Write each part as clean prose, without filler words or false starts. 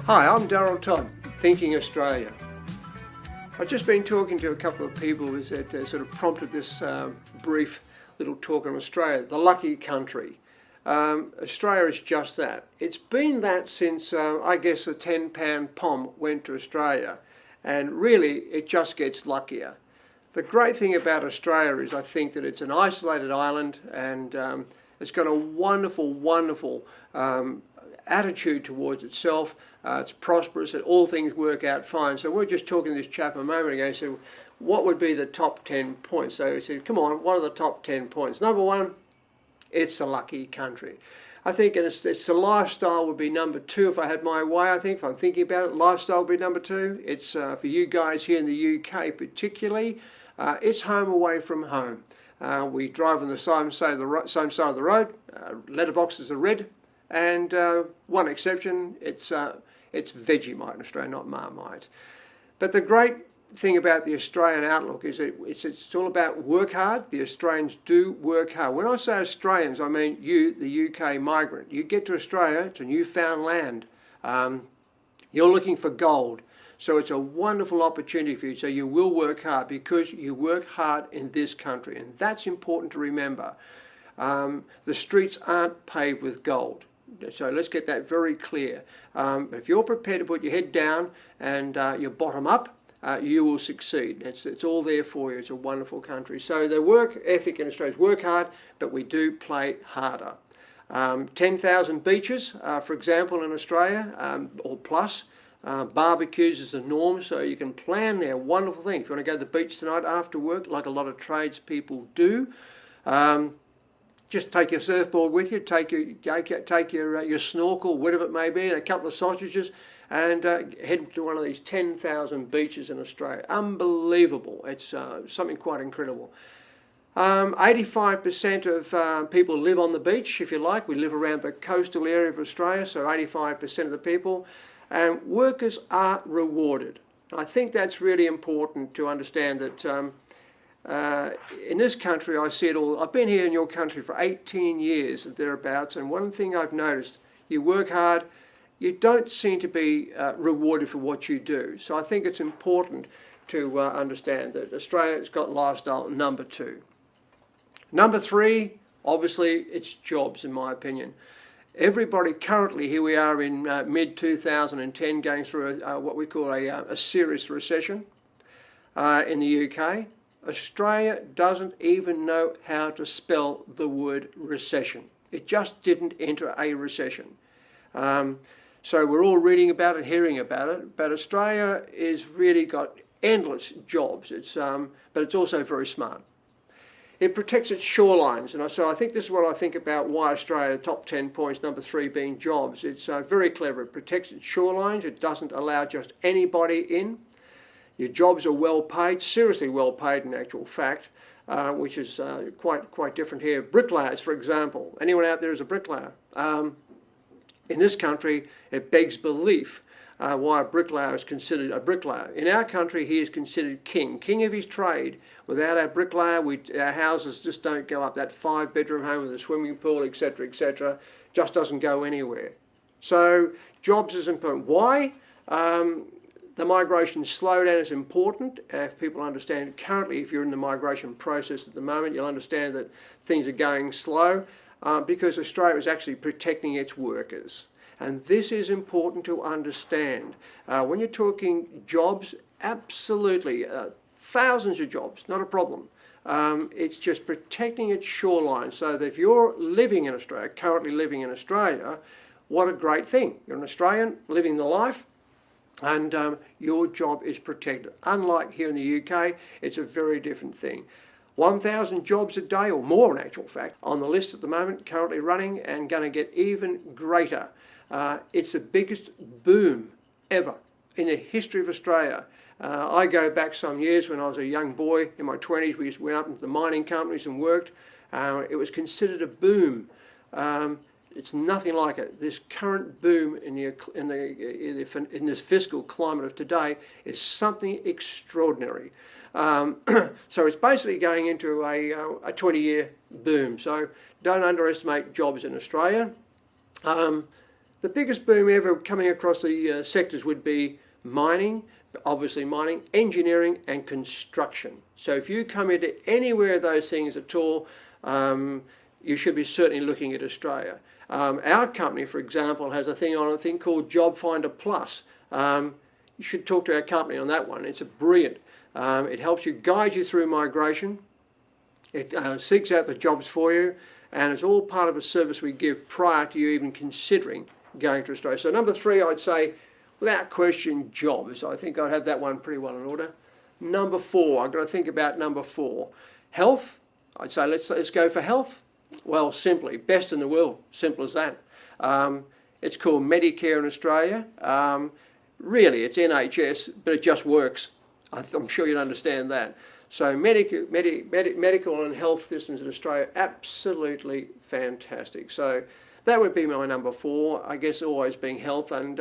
Hi, I'm Darrell Todd, Thinking Australia. I've just been talking to a couple of people that sort of prompted this brief little talk on Australia, the lucky country. Australia is just that. It's been that since, I guess, the 10-pound pom went to Australia, and really it just gets luckier. The great thing about Australia is I think that it's an isolated island, and it's got a wonderful, wonderful attitude towards itself. It's prosperous, and all things work out fine. So we were just talking to this chap a moment ago. He said, what would be the top 10 points? So he said, come on, what are the top 10 points? Number one, it's a lucky country. I think it's the lifestyle would be number two if I had my way. I think if I'm thinking about it, lifestyle would be number two. It's for you guys here in the UK particularly, it's home away from home. We drive on the same side of the road. Letterboxes are red, and one exception, it's Vegemite in Australia, not Marmite. But the great thing about the Australian outlook is that it's all about work hard. The Australians do work hard. When I say Australians, I mean you, the UK migrant. You get to Australia, it's a newfound land. You're looking for gold. So it's a wonderful opportunity for you. So you will work hard because you work hard in this country. And that's important to remember. The streets aren't paved with gold. So let's get that very clear. If you're prepared to put your head down and your bottom up, you will succeed. It's all there for you. It's a wonderful country. So the work ethic in Australia is work hard, but we do play harder. 10,000 beaches, for example, in Australia, or plus. Barbecues is the norm, so you can plan there. Wonderful thing. If you want to go to the beach tonight after work, like a lot of tradespeople do, just take your surfboard with you, take your snorkel, whatever it may be, and a couple of sausages, and head to one of these 10,000 beaches in Australia. Unbelievable. It's something quite incredible. 85% of people live on the beach, if you like. We live around the coastal area of Australia, so 85% of the people. And workers are rewarded. I think that's really important to understand that in this country, I see it all. I've been here in your country for 18 years, thereabouts, and one thing I've noticed, you work hard, you don't seem to be rewarded for what you do. So I think it's important to understand that Australia's got lifestyle number two. Number three, obviously, it's jobs, in my opinion. Everybody currently, here we are in mid-2010, going through what we call a serious recession in the UK. Australia doesn't even know how to spell the word recession. It just didn't enter a recession. So we're all reading about it, hearing about it, but Australia is really got endless jobs. But it's also very smart. It protects its shorelines, and so I think this is what I think about why Australia, top 10 points, number three being jobs. It's very clever. It protects its shorelines. It doesn't allow just anybody in. Your jobs are well paid, seriously well paid in actual fact, which is quite different here. Bricklayers, for example. Anyone out there is a bricklayer. In this country, it begs belief why a bricklayer is considered a bricklayer. In our country, he is considered king of his trade. Without our bricklayer, our houses just don't go up. That 5-bedroom home with a swimming pool, etc., just doesn't go anywhere. So jobs is important. Why? The migration slowdown is important. If people understand currently, if you're in the migration process at the moment, you'll understand that things are going slow because Australia is actually protecting its workers. And this is important to understand. When you're talking jobs, absolutely, thousands of jobs, not a problem. It's just protecting its shoreline so that if you're living in Australia, currently living in Australia, what a great thing. You're an Australian living the life, and your job is protected. Unlike here in the UK, it's a very different thing. 1,000 jobs a day, or more in actual fact, on the list at the moment, currently running, and going to get even greater. It's the biggest boom ever in the history of Australia. I go back some years when I was a young boy in my 20s. We went up into the mining companies and worked. It was considered a boom. It's nothing like it. This current boom in this fiscal climate of today is something extraordinary. So it's basically going into a 20-year boom. So don't underestimate jobs in Australia. The biggest boom ever coming across the sectors would be mining, obviously mining, engineering and construction. So if you come into anywhere of those things at all, you should be certainly looking at Australia. Our company, for example, has a thing called Job Finder Plus. You should talk to our company on that one. It's brilliant. It helps you, guide you through migration. It seeks out the jobs for you, and it's all part of a service we give prior to you even considering going to Australia. So number 3, I'd say, without question, jobs. I think I'd have that one pretty well in order. Number 4, I've got to think about number 4. Health. I'd say let's go for health. Well, simply, best in the world. Simple as that. It's called Medicare in Australia. Really, it's NHS, but it just works. I'm sure you'd understand that. So medical and health systems in Australia, absolutely fantastic. So that would be my number 4. I guess always being health, and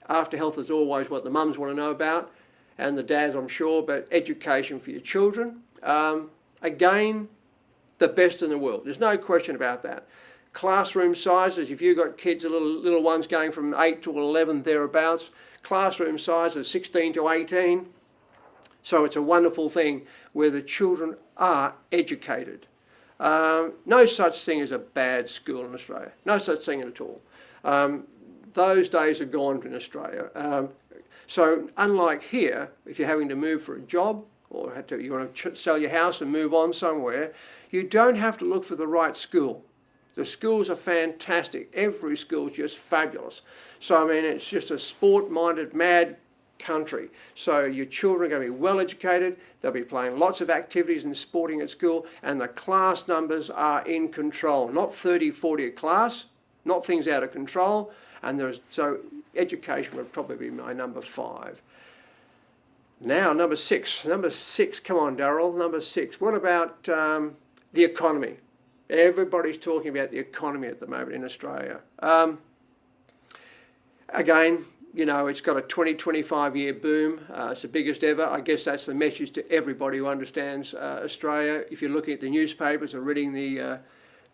after health is always what the mums want to know about, and the dads, I'm sure, but education for your children. Again, the best in the world. There's no question about that. Classroom sizes, if you've got kids, little ones going from 8 to 11 thereabouts, classroom sizes 16 to 18. So it's a wonderful thing where the children are educated. No such thing as a bad school in Australia. No such thing at all. Those days are gone in Australia. So unlike here, if you're having to move for a job or you want to sell your house and move on somewhere, you don't have to look for the right school. The schools are fantastic. Every school is just fabulous. So, I mean, it's just a sport-minded, mad country. So your children are going to be well educated. They'll be playing lots of activities and sporting at school, and the class numbers are in control. Not 30, 40 a class, not things out of control. And so education would probably be my number 5. Now, number 6. Number 6, come on, Darrell. Number 6. What about the economy? Everybody's talking about the economy at the moment in Australia. Again, you know, it's got a 20-25 year boom. It's the biggest ever. I guess that's the message to everybody who understands Australia. If you're looking at the newspapers or reading the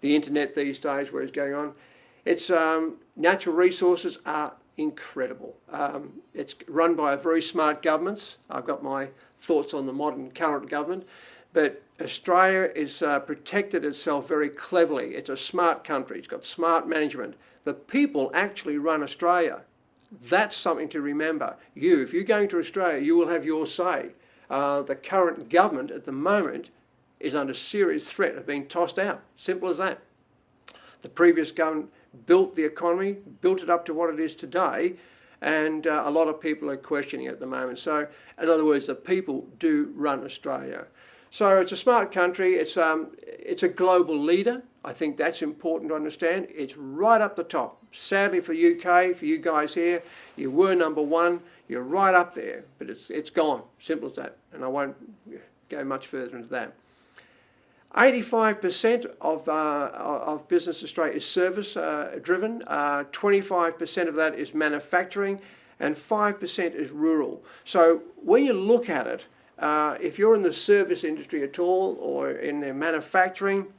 internet these days, where it's going on, it's natural resources are incredible. It's run by a very smart governments. I've got my thoughts on the modern current government, but Australia is protected itself very cleverly. It's a smart country. It's got smart management. The people actually run Australia. That's something to remember. If you're going to Australia, you will have your say. The current government at the moment is under serious threat of being tossed out. Simple as that. The previous government built the economy, built it up to what it is today, and a lot of people are questioning it at the moment. So, in other words, the people do run Australia. So it's a smart country. It's a global leader. I think that's important to understand. It's right up the top. Sadly for UK, for you guys here, you were number 1. You're right up there, but it's gone. Simple as that. And I won't go much further into that. 85% of Business Australia is service driven. 25% of that is manufacturing, and 5% is rural. So when you look at it, if you're in the service industry at all, or in the manufacturing,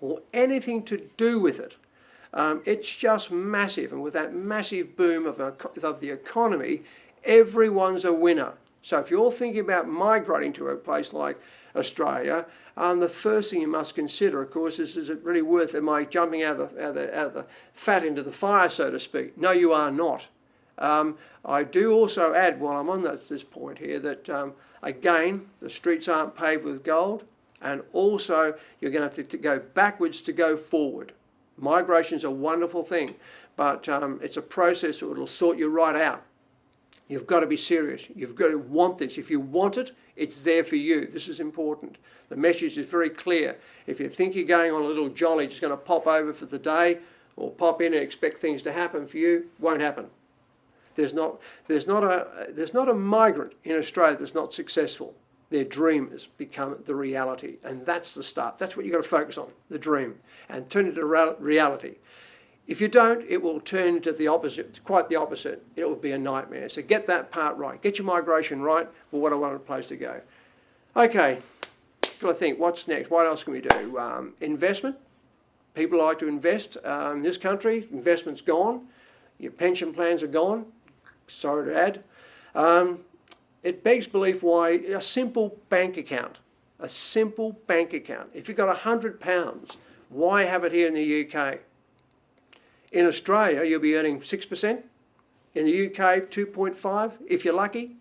or anything to do with it, it's just massive. And with that massive boom of the economy, everyone's a winner. So if you're thinking about migrating to a place like Australia, the first thing you must consider, of course, is it really worth, am I jumping out of the fat into the fire, so to speak? No, you are not. I do also add, while I'm on this point here, that again, the streets aren't paved with gold, and also you're going to have to go backwards to go forward. Migration is a wonderful thing, but it's a process that will sort you right out. You've got to be serious. You've got to want this. If you want it, it's there for you. This is important. The message is very clear. If you think you're going on a little jolly, just going to pop over for the day, or pop in and expect things to happen for you, won't happen. There's not a migrant in Australia that's not successful. Their dream has become the reality, and that's the start. That's what you've got to focus on, the dream, and turn it to reality. If you don't, it will turn into the opposite, quite the opposite. It will be a nightmare. So get that part right. Get your migration right. Well, what a wonderful place to go. Okay, got to think, what's next? What else can we do? Investment. People like to invest in this country. Investment's gone. Your pension plans are gone. Sorry to add. It begs belief why a simple bank account, if you've got £100, why have it here in the UK? In Australia, you'll be earning 6%. In the UK, 2.5%, if you're lucky.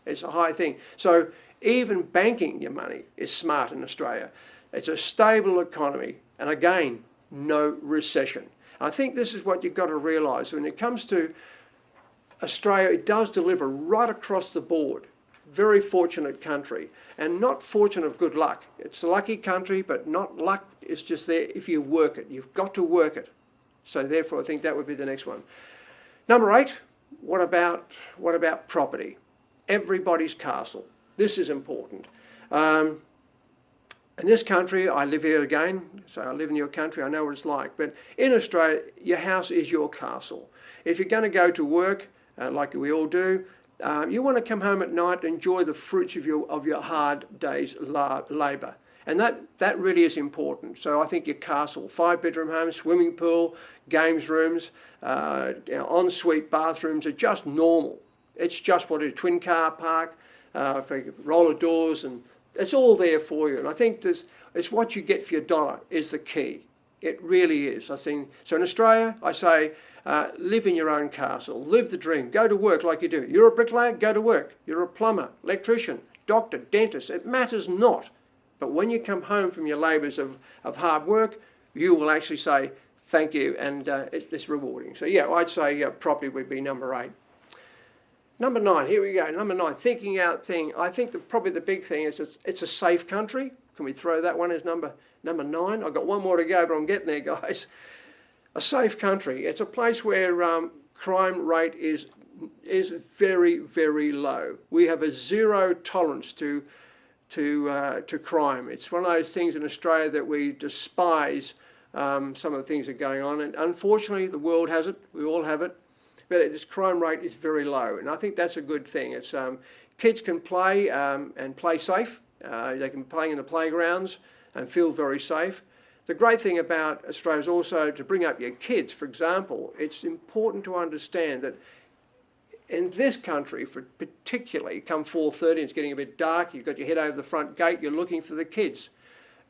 It's a high thing. So even banking your money is smart in Australia. It's a stable economy. And again, no recession. I think this is what you've got to realise. When it comes to Australia, it does deliver right across the board. Very fortunate country. And not fortunate of good luck. It's a lucky country, but not luck. It's just there if you work it. You've got to work it. So therefore, I think that would be the next one. Number 8, what about property? Everybody's castle. This is important. In this country, I live here again, so I live in your country, I know what it's like. But in Australia, your house is your castle. If you're going to go to work, like we all do, you want to come home at night and enjoy the fruits of your hard day's labour. And that really is important. So I think your castle, 5-bedroom home, swimming pool, games rooms, ensuite bathrooms are just normal. It's just what it is. Twin car park, roller doors, and it's all there for you. And I think it's what you get for your dollar is the key. It really is. I think so. In Australia, I say, live in your own castle, live the dream, go to work like you do. You're a bricklayer, go to work. You're a plumber, electrician, doctor, dentist. It matters not. But when you come home from your labours of hard work, you will actually say thank you, and it's rewarding. So yeah, I'd say property would be number 8. Number 9, here we go. Number 9, thinking out thing. I think probably the big thing is it's a safe country. Can we throw that one as number 9? I've got one more to go, but I'm getting there, guys. A safe country. It's a place where crime rate is very, very low. We have a zero tolerance to crime. It's one of those things in Australia that we despise. Some of the things that are going on, and unfortunately the world has it, we all have it, but its crime rate is very low, and I think that's a good thing. It's kids can play and play safe. They can play in the playgrounds and feel very safe. The great thing about Australia is also to bring up your kids. For example, it's important to understand that in this country, particularly come 4:30, it's getting a bit dark, you've got your head over the front gate, you're looking for the kids.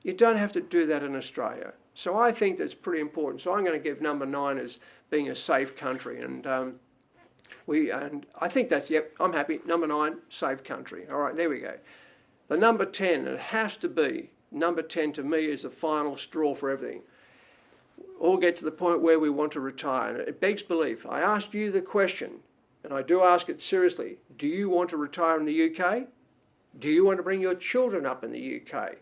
You don't have to do that in Australia. So I think that's pretty important. So I'm going to give number 9 as being a safe country. And I think that's, yep, I'm happy. Number 9, safe country. All right, there we go. The number 10, it has to be, number 10 to me is the final straw for everything. All get to the point where we want to retire. And it begs belief. I asked you the question, and I do ask it seriously. Do you want to retire in the UK? Do you want to bring your children up in the UK?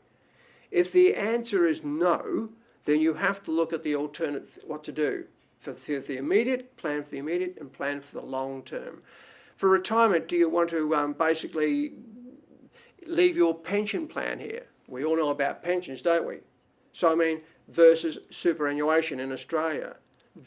If the answer is no, then you have to look at the alternate, what to do. For the immediate, plan for the immediate, and plan for the long term. For retirement, do you want to basically leave your pension plan here? We all know about pensions, don't we? So I mean, versus superannuation in Australia.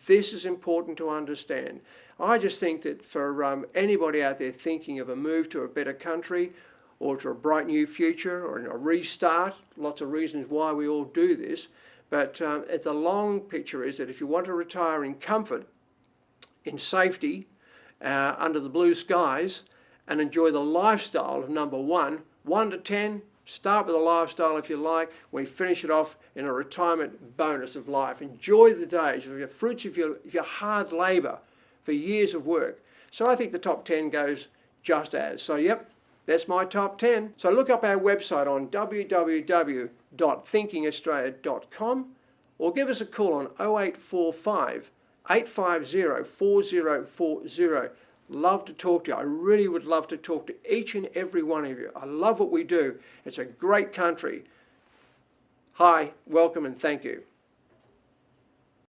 This is important to understand. I just think that for anybody out there thinking of a move to a better country or to a bright new future or a restart, lots of reasons why we all do this, but the long picture is that if you want to retire in comfort, in safety, under the blue skies, and enjoy the lifestyle of number 1, 1 to 10, start with a lifestyle if you like. We finish it off in a retirement bonus of life. Enjoy the days of your fruits of your hard labour for years of work. So I think the top 10 goes just as. So yep, that's my top 10. So look up our website on www.thinkingaustralia.com or give us a call on 0845 850 4040. Love to talk to you. I really would love to talk to each and every one of you. I love what we do. It's a great country. Hi, welcome, and thank you.